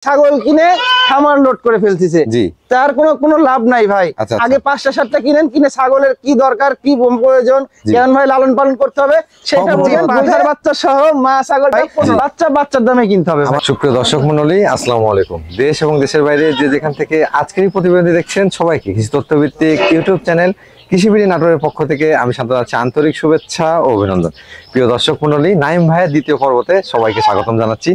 ছাগল কিনে খামার লোড করে ফেলতেছে, তার কোনো লাভ নাই ভাই। আগে 5টা 7টা কিনে ছাগলের কি দরকার, কি প্রয়োজন, কেমন ভাই লালন পালন করতে হবে সেটা বুঝেন। বাচ্চার বাচ্চা সহ মা ছাগল বাচ্চার দামে কিনতে হবে। সুপ্রিয় দর্শক মণ্ডলী, আসসালামু আলাইকুম। দেশ এবং দেশের বাইরে যে যেখান থেকে আজকের এই প্রতিবেদন দেখছেন সবাইকে কৃষি তথ্যভিত্তিক ইউটিউব চ্যানেল কৃষিবিড়ি নাটোরের পক্ষ থেকে আমি শান্ত আছি আন্তরিক শুভেচ্ছা ও অভিনন্দন। প্রিয় দর্শক মণ্ডলী, নাইম ভাইয়ের দ্বিতীয় পর্বতে সবাইকে স্বাগতম জানাচ্ছি।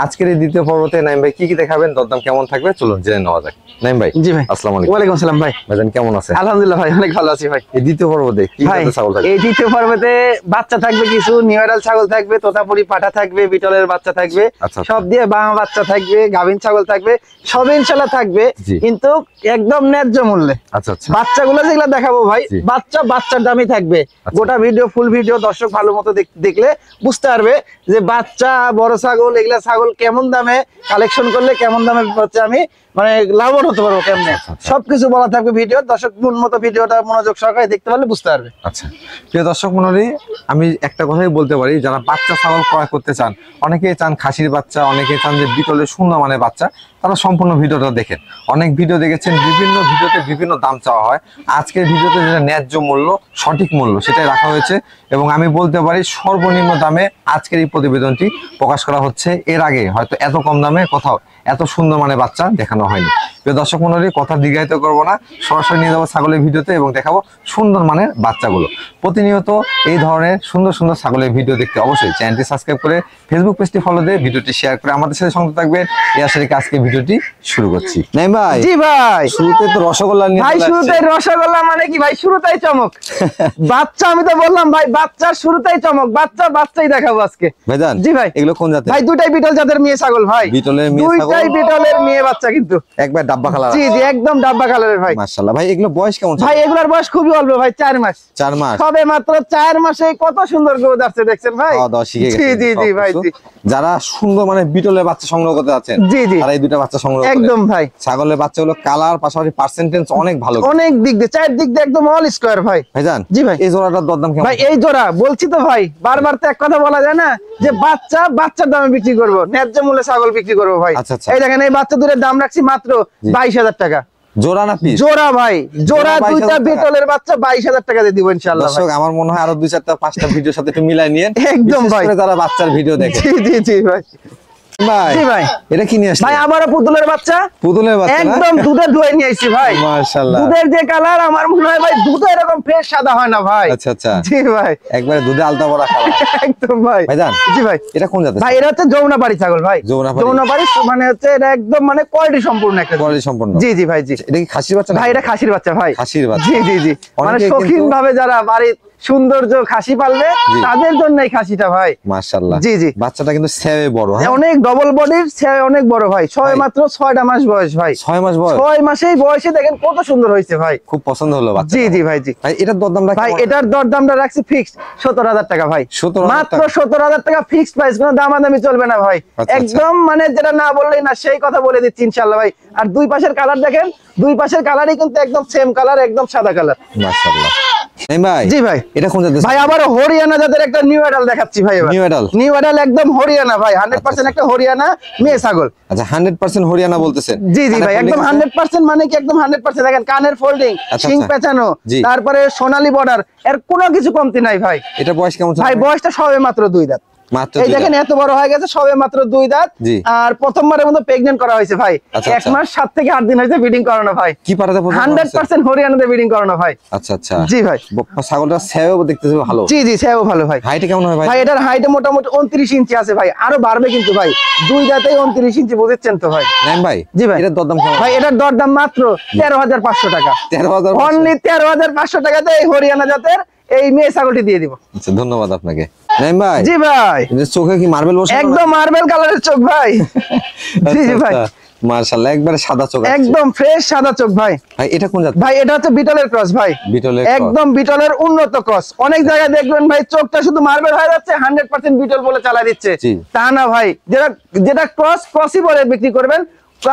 আজকের এই দ্বিতীয় পর্বতে নাইম ভাই কি কি দেখাবেন, দরদাম কেমন থাকবে, চলুন জেনে নেওয়া যাক। নাইম ভাই। জি ভাই, আসসালামু আলাইকুম। ওয়ালাইকুম আসসালাম ভাই। ভাইজান কেমন আছেন? আলহামদুলিল্লাহ ভাই, অনেক ভালো আছি ভাই। এই দ্বিতীয় পর্বতে কি ছাগল থাকবে? এই দ্বিতীয় পর্বতে বাচ্চা থাকবে, কিছু নিউরাল ছাগল থাকবে, তোতাপুরি পাঠা থাকবে, বিটলের বাচ্চা থাকবে, সব দিয়ে বামা বাচ্চা থাকবে, গাভিন ছাগল থাকবে, সব ইনশাআল্লাহ থাকবে, কিন্তু একদম ন্যায্য মূল্যে। বাচ্চাগুলো যেগুলো দেখাবো ভাই, বাচ্চার দামই থাকবে। গোটা ভিডিও, ফুল ভিডিও দর্শক ভালো মতো দেখলে বুঝতে পারবে যে বাচ্চা বড় ছাগল এগুলা ছাগল কেমন দামে কালেকশন করলে কেমন দামে হচ্ছে আমি মানে লাভবান হতে পারবো কেমনে, সবকিছু বলা থাকবে ভিডিও। দর্শক মতো ভিডিওটা মনোযোগ সহকারে দেখতে পারলে বুঝতে পারবে। আচ্ছা প্রিয় দর্শক মণ্ডলী, আমি একটা কথাই বলতে পারি, যারা বাচ্চা ছাগল ক্রয় করতে চান, অনেকেই চান খাসির বাচ্চা, অনেকেই চান যে বিটলের সুন্দর মানের বাচ্চা, তারা সম্পূর্ণ ভিডিওটা দেখেন। অনেক ভিডিও দেখেছেন, বিভিন্ন ভিডিওতে বিভিন্ন দাম চাওয়া হয়। আজকের ভিডিওতে যেটা ন্যায্য মূল্য, সঠিক মূল্য সেটাই রাখা হয়েছে, এবং আমি বলতে পারি সর্বনিম্ন দামে আজকের এই প্রতিবেদনটি প্রকাশ করা হচ্ছে। এর আগে হয়তো এত কম দামে কোথাও এত সুন্দর মানের বাচ্চা দেখানো হয়নি। প্রিয় দর্শক মণ্ডলী, কথা দীর্ঘায়িত করবো না, সরাসরি নিয়ে যাবো ছাগলের ভিডিওতে এবং দেখাবো সুন্দর মানের বাচ্চাগুলো। প্রতিনিয়ত এই ধরনের সুন্দর সুন্দর ছাগলের ভিডিও দেখতে অবশ্যই চ্যানেলটি সাবস্ক্রাইব করে ফেসবুক পেজটি ফলো দিয়ে ভিডিওটি শেয়ার করে আমাদের সাথে সঙ্গে থাকবেন। এই আশা রেখে আজকে ভিডিওটি শুরু করছি। নাই ভাই? জি ভাই। শুরুতে তো রসগোল্লা নিয়ে ভাই, শুরুতে রসগোল্লা মানে কি ভাই, শুরুতেই চমক। বাচ্চা, আমি তো বললাম ভাই বাচ্চার শুরুতেই চমক, বাচ্চাই দেখাবো আজকে। ভাইজান জি ভাই। এগুলো কোন জাতের? ভাই দুটাই বিটল জাতের মেয়ে ছাগল ভাই। বিটলের মেয়ে ছাগল, দুটাই বিটলের মেয়ে বাচ্চা, কিন্তু একবার ডাব্বা কালার। জি জি, একদম ডাব্বা কালারের ভাই। মাশাআল্লাহ। ভাই এগুলো বয়স কেমন? ভাই এগুলোর বয়স খুবই অল্প ভাই, 4 মাস। 4 মাস? সবে মাত্র 4 মাসে কত সুন্দর গ্রোথ আসছে দেখছেন ভাই। জি জি জি ভাই। যারা সুন্দর মানে বিটলের বাচ্চা সংগ্রহ করতে যাচ্ছেন, জি জি, তারা এই দুটো বাচ্চা সংগ্রহ করেন। একদম ভাই। ছাগলের বাচ্চাগুলো কালার পাশাপাশি পার্সেন্টেজ অনেক ভালো, অনেক দিক দিয়ে, 4 দিক দিয়ে একদম অল স্কয়ার ভাই। ভাইজান জি ভাই। এই জোড়াটার দরদাম কেমন? ভাই এই জোড়া বলছি তো ভাই, বারবার তো এক কথা বলা যায় না যে বাচ্চার দামে বিক্রি করব, ন্যায্য মূল্যে ছাগল বিক্রি করব ভাই। এই দেখেন, এই বাচ্চা দুটোর দাম রাখছি মাত্র 22,000 টাকা। জোড়া না পিস? জোড়া ভাই, জোড়া দুইটা বিটলের বাচ্চা 22,000 টাকা দিয়ে দিব ইনশাআল্লাহ। দর্শক আমার মনে হয় আরো 2-4টা 5টা ভিডিওর সাথে একটু মিলাই নিয়েন, একদম ভাই, যারা বাচ্চার ভিডিও দেখে। জি জি জি ভাই। ভাই জি ভাই, এটা কি নিয়ে আসছেন? ভাই আমারও পুতুলের বাচ্চা। পুতুলের বাচ্চা একদম দুধের দই নিয়ে আইছি ভাই। মাশাআল্লাহ। দুধের যে কালার, আমার মনে হয় ভাই দুধ এরকম ফ্রেশ সাদা হয় না ভাই। আচ্ছা আচ্ছা। জি ভাই, একবারে দুধে আলতা ভরা কালার। একদম ভাই। ভাইজান জি ভাই। এটা কোন জাতের? ভাই এটা হচ্ছে যমুনাপাড়ি ছাগল ভাই। যমুনাপাড়ি মানে হচ্ছে এটা একদম মানে কোয়ালিটি সম্পূর্ণ একটা। কোয়ালিটি সম্পূর্ণ। জি জি ভাই। জি, এটা কি খাসির বাচ্চা? ভাই এটা খাসির বাচ্চা ভাই। খাসির বাচ্চা। জি জি জি, মানে শৌখিন ভাবে যারা বাড়ির সৌন্দর্য খাসি পালবে তাদের জন্য এই খাসিটা ভাই। মাশাআল্লাহ। জি জি। বাচ্চাটা কিন্তু সেবে বড়, হ্যাঁ অনেক ডবল বডির, সেবে অনেক বড় ভাই। মাত্র 6টা মাস বয়স ভাই। 6 মাস বয়স? 6 মাসেই বয়সে দেখেন কত সুন্দর হয়েছে ভাই। খুব পছন্দ হলো বাচ্চা। জি জি ভাই। জি ভাই এটার দরদামটা ভাই, এটার দরদামটা রাখছি ফিক্সড 17,000 টাকা ভাই। মাত্র 17,000 টাকা ফিক্সড প্রাইস, কোনো দামাদামি চলবে না ভাই। একদম মানে যেটা না বললেই না সেই কথা বলে দিচ্ছি ইনশাআল্লাহ ভাই। আর দুই পাশের কালার দেখেন, দুই পাশের কালারই কিন্তু একদম সেম কালার, একদম সাদা কালার। মাশাআল্লাহ। ভাই জি ভাই। এটা কোন জাতের? ভাই আবার হরিয়ানা জাতের একটা নিউ অ্যাডাল দেখাচ্ছি ভাই। নিউ অ্যাডাল একদম হরিয়ানা ভাই, 100% একটা হরিয়ানা মেয়ে ছাগল। আচ্ছা 100% হরিয়ানা বলতেছেন? জি জি ভাই, একদম 100% মানে কি একদম 100%। দেখেন কানের ফোল্ডিং, শিং পেঁচানো, তারপরে সোনালী বর্ডার, এর কোনো কিছু কমতি নাই ভাই। এটা বয়স কেমন? ভাই বয়সটা সবে মাত্র 2 দাঁত। এই দেখেন এত বড় হয়ে গেছে, সবে মাত্র 2 দাঁত। আর প্রথমবারের মতো প্রেগন্যান্ট করা হয়েছে ভাই। 1 মাস 7 থেকে 8 দিন হয়েছে ব্রিডিং করানো ভাই। কি পাঠাতে? 100% হরিয়ানাতে ব্রিডিং করানো ভাই। আচ্ছা আচ্ছা। জি ভাই। ছাগলটা সেও দেখতেছে ভালো। জি জি, সেও ভালো ভাই। হাইট কেমন হয় ভাই? ভাই এটার হাইট মোটামুটি 29 ইঞ্চি আছে ভাই, আরো বাড়বে কিন্তু ভাই। 2 দাঁতেই 29 ইঞ্চি, বুঝছেন তো ভাই। নাম ভাই? জি ভাই। এটার দরদাম কেমন? ভাই এটার দরদাম মাত্র 13,500 টাকা। 13,500? অনলি 13,500 টাকাতে এই হরিয়ানা জাতের এই মেয়ে ছাগলটি দিয়ে দিব। আচ্ছা ধন্যবাদ আপনাকে। নাইম ভাই? জি ভাই। চোখে কি মার্বেল বসানো? একদম মার্বেল কালারের চোখ ভাই। জি জি ভাই। মাশাআল্লাহ, একবারে সাদা চোখ, একদম ফ্রেশ সাদা চোখ ভাই। ভাই এটা কোন জাত? ভাই এটা হচ্ছে বিটলের ক্রস ভাই। বিটলের একদম বিটলের উন্নত ক্রস। অনেক জায়গায় দেখবেন ভাই চোখটা শুধু মার্বেল হয়ে যাচ্ছে, 100% বিটল বলে চালা দিচ্ছে। তা না ভাই, যেটা ক্রসই বলে বিক্রি করবেন,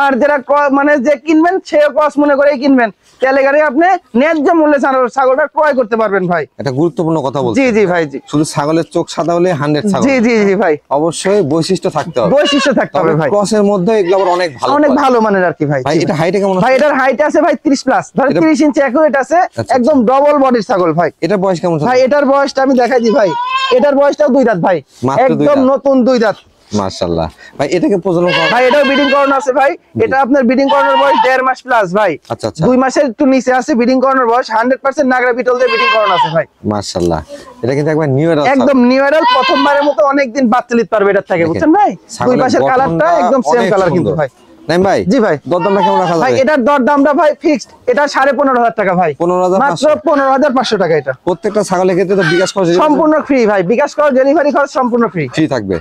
আর যারা মানে যে কিনবেন সে ক্রস মনে করেই কিনবেন, তাহলে গাড়ি আপনি ন্যায্য মূল্যে ছাগলটা ক্রয় করতে পারবেন ভাই। এটা গুরুত্বপূর্ণ কথা বলছেন। জি জি ভাই জি। শুধু ছাগলের চোখ সাদা হলে 100 ছাগল? জি জি জি ভাই। অবশ্যই বৈশিষ্ট্য থাকতে হবে। বৈশিষ্ট্য থাকতে হবে ভাই। ক্রসের মধ্যে এগুলো আবার অনেক ভালো, অনেক ভালো মানের আর কি ভাই। ভাই এটা হাইটে কেমন? ভাই এটার হাইট আছে ভাই 30 প্লাস, ধরেন 30 ইঞ্চি অ্যাকুরেট আছে, একদম ডবল বডির ছাগল ভাই। এটা বয়স কেমন ভাই? এটার বয়সটা আমি দেখাই দিই ভাই, এটার বয়সটাও 2 দাঁত ভাই, একদম নতুন 2 দাঁত। মাশাআল্লাহ ভাই। এটাকে প্রজনন করা ভাই, এটাও ব্রিডিং করানো আছে ভাই। এটা আপনার ব্রিডিং করানোর বয়স 1.5 মাস প্লাস ভাই। আচ্ছা আচ্ছা। 2 মাসের একটু নিচে আছে ব্রিডিং করানোর বয়স। 100% নাগরা বিটল দিয়ে ব্রিডিং করানো আছে ভাই। মাশাআল্লাহ। এটা কিন্তু একবার নিউ এডাল, একদম নিউ এডাল, প্রথমবারের মতো অনেক দিন বাচ্চা নিতে পারবে এটা থেকে, বুঝছেন ভাই? দুই পাশের কালারটা একদম সেম কালার কিন্তু ভাই। নাইম ভাই? জি ভাই। দরদামটা কেমন রাখা যাবে? ভাই এটার দরদামটা ভাই ফিক্সড, এটা 15,500 টাকা ভাই। 15,500 মাত্র 15,500 টাকা এটা। প্রত্যেকটা ছাগলের ক্ষেত্রে তো বিকাশ খরচ সম্পূর্ণ ফ্রি ভাই, বিকাশ খরচ ডেলিভারি খরচ সম্পূর্ণ ফ্রি থাকবে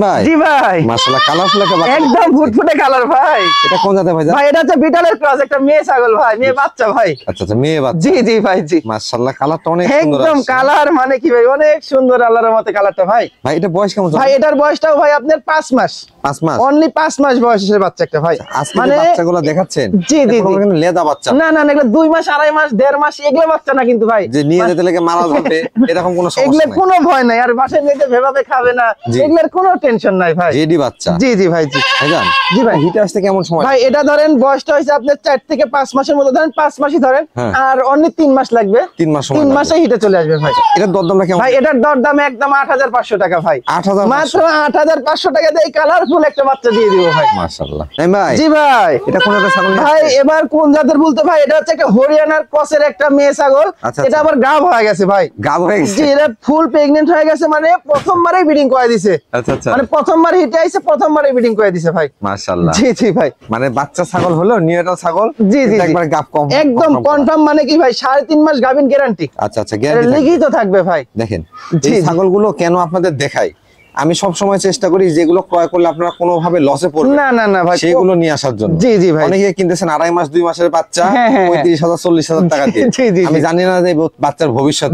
ভাই। জি ভাই। মাশাআল্লাহ, কালারফুল একটা বাচ্চা, একদম ফুটফুটে কালার ভাই। এটা কোন জাতের ভাই? ভাই এটা হচ্ছে বিটলের ক্রস, একটা মেয়ে ছাগল ভাই, মেয়ে বাচ্চা ভাই। আচ্ছা আচ্ছা, মেয়ে বাচ্চা। জি জি ভাই জি। মাশাআল্লাহ, কালারটা অনেক সুন্দর। একদম কালার মানে কি ভাই, অনেক সুন্দর আল্লাহর রহমতে কালারটা ভাই। ভাই এটা বয়স কেমন? ভাই এটার বয়সটাও ভাই আপনার 5 মাস। 5 মাস? অনলি 5 মাস বয়সের বাচ্চা একটা ভাই। মানে বাচ্চাগুলো দেখাচ্ছেন? জি জি জি। কোনো লেদা বাচ্চা না না, এগুলো 2 মাস 2.5 মাস 1.5 মাস এগুলো বাচ্চা না কিন্তু ভাই, যে নিয়ে যেতে লাগে মারা যাবে এরকম কোনো সমস্যা এগুলো নাই? কোনো ভয় নাই, আর বাসায় নিতে ভেবাবে খাবে না, এগুলোর কোনো টেনশন নাই ভাই। রেডি বাচ্চা? জি জি ভাই জি। ভাইজান জি ভাই। হিটে আসতে কেমন সময়? ভাই এটা ধরেন বয়সটা হইছে আপনার 4 থেকে 5 মাসের মতো, ধরেন 5 মাসই ধরেন, আর অনলি 3 মাস লাগবে। 3 মাস সময়? 3 মাসে হিটে চলে আসবে ভাই। এটার দরদামটা কেমন? ভাই এটার দরদাম একদম 8,500 টাকা ভাই। 8,500? মাত্র 8,500 টাকা দিয়ে কালারফুল একটা বাচ্চা দিয়ে দিব ভাই। মাশাআল্লাহ। নাইম ভাই? জি ভাই। এটা কোন জাতের ছাগল? ভাই এবার কোন জাতের বলতে ভাই, এটা হচ্ছে একটা হরিয়ানার ক্রসের একটা মেয়ে ছাগল। এটা আবার গাব হয়ে গেছে ভাই। গাব হয়ে গেছে? জি, এটা ফুল প্রেগন্যান্ট হয়ে গেছে, মানে প্রথমবারই ব্রিডিং করে দিছে। আচ্ছা আচ্ছা, মানে প্রথমবার হিটে আইছে, প্রথমবারই ব্রিডিং করে দিছে ভাই। মাশাআল্লাহ। জি জি ভাই। মানে বাচ্চা ছাগল হলো নিউ এডাল ছাগল? জি জি, একবার গাব কম একদম কনফার্ম, মানে কি ভাই 3.5 মাস গাবিন গ্যারান্টি। আচ্ছা আচ্ছা, গ্যারান্টি লিখিত থাকবে ভাই। দেখেন এই ছাগলগুলো কেন আপনাদের দেখাই, আমি সব সময় চেষ্টা করি যেগুলো ক্রয় করলে আপনারা কোনোভাবে লসে পড়বেন না না না ভাই, সেগুলো নিয়ে আসার জন্য। জি জি ভাই। অনেকে কিনতেছেন 2.5 মাস 2 মাসের বাচ্চা 35,000 40,000 টাকা দিয়ে। জি জি, আমি জানি না যে বাচ্চার ভবিষ্যৎ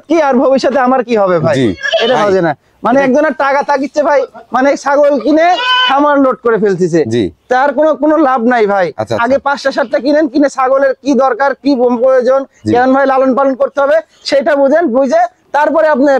কি, আর ভবিষ্যতে আমার কি হবে ভাই, এটা বোঝে না। মানে একজনের টাকা থাকিচ্ছে ভাই, মানে ছাগল কিনে খামার লোড করে ফেলতেছে, তার কোনো লাভ নাই ভাই। আগে 5টা 7টা কিনেন, কিনে ছাগলের কি দরকার, কি প্রয়োজন, কেমন ভাই লালন পালন করতে হবে সেটা বুঝেন, বুঝে তারপরে আপনি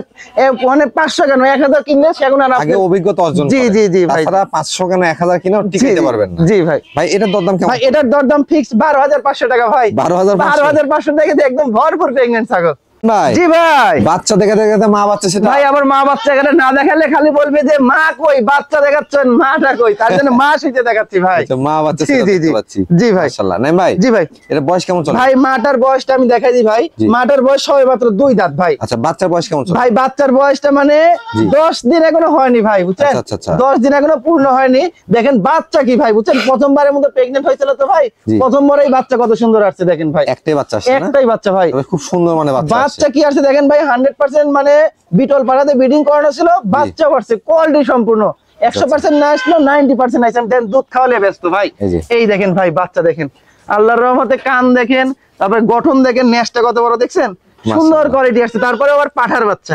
মানে 500 কেন 1000 কিনলে সেগুলো আগে অভিজ্ঞতা অর্জন। জি জি জি ভাই। তাছাড়া 500 কেন 1000 কিনেও টিকাতে পারবেন না। জি ভাই। ভাই এটার দরদাম কেমন? ভাই এটার দরদাম ফিক্স 12,500 টাকা ভাই। 12,500 টাকা দিয়ে একদম ভরপুর প্রেগন্যান্ট ছাগল ভাই। জি ভাই। বাচ্চা দেখাতে দেখাতে মা বাচ্চা সেটা ভাই, আবার মা বাচ্চা এখানে না দেখালে খালি বলবে যে মা কই, বাচ্চা দেখাচ্ছেন মাটা কই, তার জন্য মা শুইতে দেখাচ্ছি ভাই। আচ্ছা, মা বাচ্চা সেটা দেখতে পাচ্ছি। জি ভাই। মাশাআল্লাহ। নাই ভাই? জি ভাই। এর বয়স কেমন চলে? ভাই মাটার বয়সটা আমি দেখাই দিই ভাই। মাটার বয়স সবে মাত্র 2 দাঁত ভাই। আচ্ছা, বাচ্চার বয়স কেমন চলে? ভাই বাচ্চার বয়সটা মানে 10 দিন এখনো হয়নি ভাই, বুঝছেন? আচ্ছা আচ্ছা, 10 দিন এখনো পূর্ণ হয়নি। দেখেন বাচ্চা কি ভাই, বুঝছেন? প্রথমবারের মতো প্রেগন্যান্ট হয়েছিল তো ভাই, প্রথমবারেই বাচ্চা কত সুন্দর আসছে দেখেন ভাই। একটাই বাচ্চা আসছে না? একটাই বাচ্চা ভাই, খুব সুন্দর মানে বাচ্চা কি আসছে দেখেন ভাই। 100% মানে বিটল পাড়াতে ব্রিডিং করানো ছিল, বাচ্চা করছে কোয়ালিটি সম্পূর্ণ। 100% না আসলো 90% আইছেন, দেন দুধ খাওয়ালে ব্যস্ত ভাই। এই দেখেন ভাই বাচ্চা দেখেন, আল্লাহর রহমতে কান দেখেন, তারপরে গঠন দেখেন, নেসটা কত বড় দেখছেন, সুন্দর কোয়ালিটি আসছে। তারপরে আবার পাঠার বাচ্চা,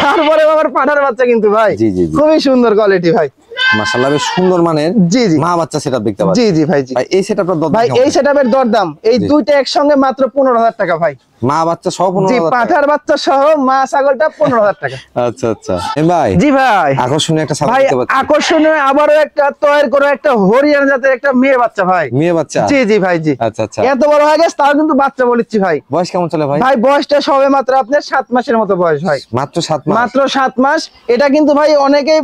তারপরে আবার পাঠার বাচ্চা কিন্তু ভাই খুবই সুন্দর কোয়ালিটি ভাই। মাশাআল্লাহ, বেশ সুন্দর মানের। জি জি, মা বাচ্চা সেটআপ দেখতে পাচ্ছি। জি জি ভাই জি। ভাই এই সেটআপের দরদাম ভাই, এই সেটআপের দরদাম এই দুইটা একসঙ্গে মাত্র 15,000 টাকা ভাই। মা বাচ্চা সহ 15,000 জি, পাঠার বাচ্চা সহ মা ছাগলটা 15,000 টাকা। আচ্ছা আচ্ছা। ভাই জি ভাই, আকর্ষণীয় একটা ছাগল ভাই দেখতে পাচ্ছি। আকর্ষণীয় আবারও একটা তৈরি করা একটা হরিয়ানা জাতের একটা মেয়ে বাচ্চা ভাই। মেয়ে বাচ্চা? জি জি ভাই জি। আচ্ছা আচ্ছা। এত বড় হয়ে গেছে তাও কিন্তু বাচ্চা বলেছি ভাই। বয়স কেমন চলে ভাই? ভাই বয়সটা সবে মাত্র আপনার 7 মাসের মতো বয়স ভাই। মাত্র 7 মাস? মাত্র 7 মাস। এটা কিন্তু ভাই অনেকেই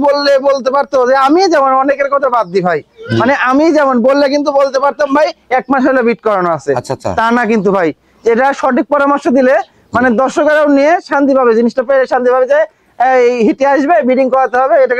বলতে পারতো যে, আমি যেমন অনেকের কথা বাদ দিই ভাই, মানে আমি যেমন বললে কিন্তু বলতে পারতাম ভাই 1 মাস হলে বিট করানো আছে। আচ্ছা আচ্ছা। তা না কিন্তু ভাই, এটা সঠিক পরামর্শ দিলে মানে দর্শকেরাও নিয়ে শান্তি পাবে, জিনিসটা পেয়ে শান্তি পাবে যে এই হিটে আসবে, ব্রিডিং করাতে হবে, এটা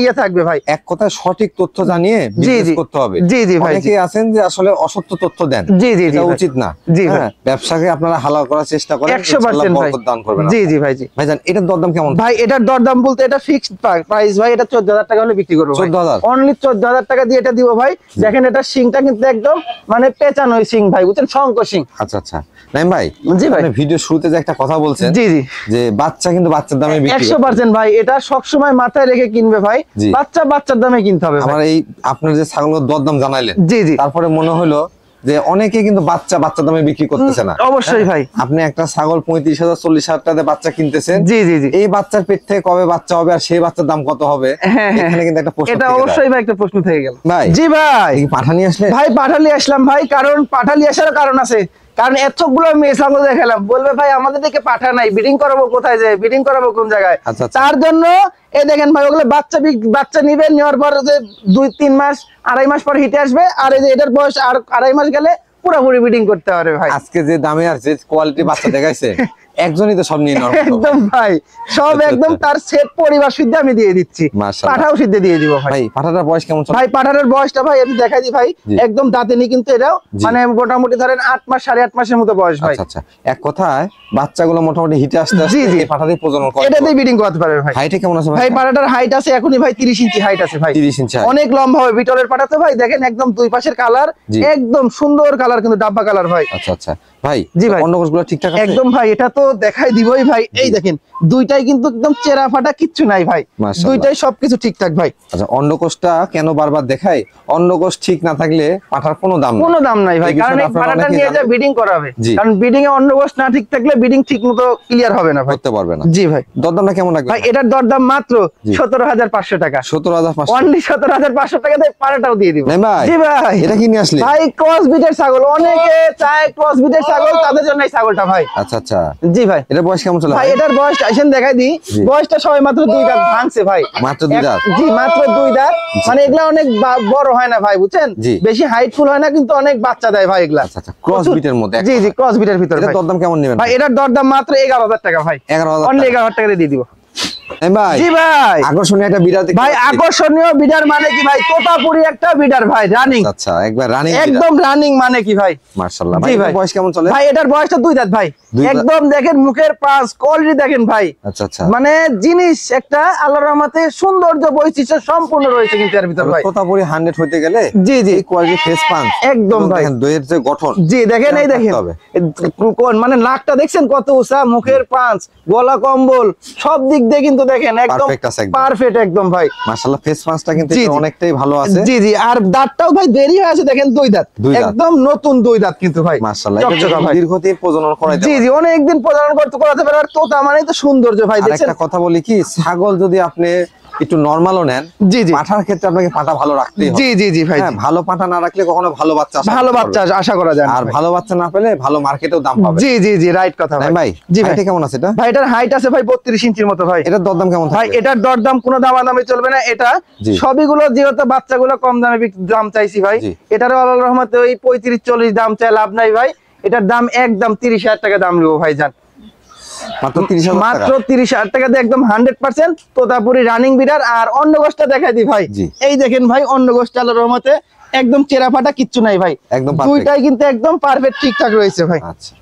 ইয়ে থাকবে ভাই। এক কথায় সঠিক তথ্য জানিয়ে বিজনেস করতে হবে। জি জি ভাই। অনেকেই আছেন যে আসলে অসত্য তথ্য দেন, জি জি, এটা উচিত না। জি ভাই, ব্যবসাকে আপনারা হালাল করার চেষ্টা করেন, 100% ভাই বরকত দান করবেন। জি জি ভাই জি। ভাইজান এটার দরদাম কেমন? ভাই এটার দরদাম বলতে এটা ফিক্সড প্রাইস ভাই, এটা 14,000 টাকা হলে বিক্রি করব। 14,000? অনলি 14,000 টাকা দিয়ে এটা দিব ভাই। দেখেন এটা শিংটা কিন্তু একদম মানে পেঁচানো শিং ভাই, বুঝছেন, শঙ্খ শিং। আচ্ছা আচ্ছা। নাইম ভাই, জি ভাই, ভিডিও শুরুতে যে একটা কথা বলছেন, জি জি, যে বাচ্চা কিন্তু বাচ্চার দামে বিক্রি 100% ভাই, এটা সবসময় মাথায় রেখে কিনবে ভাই, বাচ্চার দামে কিনতে হবে। আমার এই আপনার যে ছাগলের দরদাম জানাইলেন, জি জি, তারপরে মনে হলো যে অনেকে কিন্তু বাচ্চা দামে বিক্রি করতেছে না। অবশ্যই ভাই, আপনি একটা ছাগল 35,000 40,000 টাকাতে বাচ্চা কিনতেছেন। জি জি জি, এই বাচ্চার পেট থেকে কবে বাচ্চা হবে আর সেই বাচ্চার দাম কত হবে, এখানে কিন্তু একটা প্রশ্ন এটা থেকে অবশ্যই যায়। ভাই একটা প্রশ্ন থেকে গেল ভাই জি ভাই, এই পাঠা নিয়ে আসলে ভাই পাঠালি আসলাম ভাই, কারণ পাঠালি আসার কারণ আছে, কারণ এতগুলো মেয়ে ছাগল দেখালাম, বলবে ভাই আমাদের দিকে পাঠা নাই, ব্রিডিং করাবো কোথায়, যায় ব্রিডিং করাবো কোন জায়গায়। আচ্ছা, আচ্ছা। তার জন্য এই দেখেন ভাই, ওগুলো বাচ্চা নিবেন, নেওয়ার পর যে 2-3 মাস 2.5 মাস পর হিটে আসবে, আর এই যে এটার বয়স আর 2.5 মাস গেলে পুরোপুরি ব্রিডিং করতে পারবে ভাই। আজকে যে দামে আর যে কোয়ালিটি বাচ্চা দেখাইছে, একজনই তো সব নিয়ে নেওয়ার মতো। একদম ভাই, সব একদম তার সেট পরিবার সিদ্ধ আমি দিয়ে দিচ্ছি, মাশাআল্লাহ। পাঠাও সিদ্ধ দিয়ে দিব ভাই। ভাই পাঠাটার বয়স কেমন চলে? ভাই পাঠানোর বয়সটা ভাই আমি দেখাই দিই ভাই, জি। একদম দাঁতেনি কিন্তু এটাও, জি। মানে মোটামুটি ধরেন 8 মাস 8.5 মাসের মতো বয়স ভাই। আচ্ছা আচ্ছা, এক কথায় বাচ্চাগুলো মোটামুটি হিটে আসতে জি, আসতে জি। এই পাঠাতেই প্রজনন করে। এটাতেই ব্রিডিং করতে পারবে ভাই। হাইটে কেমন আছে ভাই পাঠাটার হাইট আছে এখনই ভাই 30 ইঞ্চি হাইট আছে ভাই, 30 ইঞ্চি height। অনেক লম্বা হবে বিটলের পাঠাতে ভাই, দেখেন একদম দুই পাশের কালার জি। একদম সুন্দর কালার, কিন্তু ডাব্বা কালার ভাই। আচ্ছা আচ্ছা ভাই, জি ভাই। অন্ডকোষগুলো ঠিকঠাক আছে? একদম ভাই, এটা তো দেখাই দিবই ভাই, এই দেখেন দুইটাই কিন্তু একদম চেরা ফাটা, কিচ্ছু নাই ভাই, মাশাআল্লাহ। দুইটাই সবকিছু ঠিকঠাক ভাই। আচ্ছা, অন্ডকোষটা কেন বারবার দেখাই? অন্ডকোষ ঠিক না থাকলে পাঠার কোনো দাম নেই। কোনো দাম নাই ভাই, এই বিষয়টা কারণ এই আপনারা পাঠাটা অনেকেই নিয়ে যা জানেন। ব্রিডিং করাবে, জি। কারণ ব্রিডিং এ অন্ডকোষ না ঠিক থাকলে ব্রিডিং ঠিক মতো ক্লিয়ার হবে না ভাই, করতে পারবে না। জি ভাই। দরদামটা কেমন রাখবে ভাই এটার দরদাম মাত্র জি। 17,500 টাকা, 17,500। অনলি 17,500 টাকাতে পাঠাটাও দিয়ে দিব। নাই ভাই, জি ভাই, এটা কি নিয়ে আসলে? ভাই ক্রস বিটের ছাগল, অনেকে চায় ক্রস বিটের ছাগল, তাদের জন্য এই ছাগলটা ভাই। আচ্ছা আচ্ছা, জি ভাই। এটা বয়স কেমন চলে ভাই এটার বয়সটা আসেন দেখাই দিই, জি। বয়সটা সবাই মাত্র 2 দাঁত ভাঙছে ভাই, মাত্র 2 দাঁত? জি মাত্র 2 দাঁত, মানে এগুলা অনেক বড় হয় না ভাই, বুঝছেন, জি। বেশি হাইটফুল হয় না, কিন্তু অনেক বাচ্চা দেয় ভাই এগুলা। আচ্ছা আচ্ছা, ক্রস বিটের মধ্যে জি জি, ক্রস বিটের ভিতর এটা ভাই। দরদাম কেমন নেবেন ভাই এটার দরদাম মাত্র 11,000 টাকা ভাই, 11,000 অনলি টাকা? 11,000 টাকা দিয়ে দিব। এই ভাই, জি ভাই। আকর্ষণীয় একটা বিড়াল দেখতে ভাই পাচ্ছি। আকর্ষণীয় বিডার মানে কি ভাই, তোতাপুরি একটা বিডার ভাই, রানিং, আচ্ছা, একবার রানিং একদম রানিং মানে কি ভাই। মাশাআল্লাহ। জি ভাই ভাই। এটার বয়স কেমন চলে? ভাই এটার বয়সটা 2 দাঁত ভাই, 2 দাঁত? একদম দেখেন মুখের পাঁচ কোয়ালিটি দেখেন ভাই, আচ্ছা আচ্ছা, মানে জিনিস একটা আল্লাহর রহমতে সৌন্দর্য বৈশিষ্ট্য সম্পূর্ণ রয়েছে কিন্তু এর ভিতর ভাই। তোতাপুরি 100 হইতে গেলে জি জি, এই কোয়ালিটি ফেস পাঁচ একদম এবং ভাই। দেখেন দইয়ের যে গঠন, জি দেখেন, এই কেমন দেখেন থাকতে হবে? কোন মানে নাকটা দেখছেন কত উঁচা, মুখের পাঁচ, গলা কম্বল, সব দিক দিয়ে কিন্তু দেখেন একদম Perfect আছে একদম। পারফেক্ট একদম ভাই। মাশাআল্লাহ, ফেস পাঁচটা কিন্তু জি, এটা জি। অনেকটাই ভালো আছে। জি জি, আর দাঁতটাও ভাই দেরি হয়ে আছে, দেখেন 2 দাঁত, 2 দাঁত। একদম নতুন 2 দাঁত কিন্তু ভাই, মাশাআল্লাহ, এটা চকচকা ভাই। দীর্ঘদিন প্রজনন করাইতে জি পারে। জি, অনেকদিন প্রজনন করাতে পারে, আর তোতা মানে তো সৌন্দর্য ভাই, আর দেখছেন। একটা কথা বলি কি, ছাগল যদি আপনি একটু নরমালও নেন, জি জি, পাঠার ক্ষেত্রে আপনাকে পাঠা ভালো রাখতেই হবে। জি জি জি ভাই, হ্যাঁ, ভালো পাঠা না রাখলে কখনো ভালো বাচ্চা আশা ভালো করতে বাচ্চা পারবে না। আশা করা যায় না আর ভাই। ভালো বাচ্চা না পেলে ভালো মার্কেটেও দাম পাবে। জি জি জি, রাইট কথা তাই ভাই। ভাই, জি ভাই। এটা কেমন আছে এটা? ভাই এটার হাইট আছে ভাই 32 ইঞ্চির মতো ভাই। এটার দরদাম কেমন ভাই থাকবে? এটার দরদাম কোনো দামাদামি চলবে না, এটা জি। সবইগুলো যেহেতু বাচ্চাগুলো কম দামে দাম চাইছি ভাই, জি। এটারও আল্লাহর রহমতে ওই 35-40 দাম চাই, লাভ নাই ভাই, এটার দাম একদম 30,000 টাকা দাম নেবো ভাই জান, মাত্র 30,000 টাকা? মাত্র 30,000 টাকা দিয়ে একদম 100% তোতাপুরি রানিং বিডার। আর অন্য গোষ্ঠটা দেখাই দিই ভাই, জি। এই দেখেন ভাই অন্য গোষ্ঠ আল্লাহর রহমতে একদম চেরা ফাটা, কিচ্ছু নাই ভাই, একদম perfect। দুইটাই কিন্তু একদম পারফেক্ট ঠিকঠাক রয়েছে ভাই। আচ্ছা।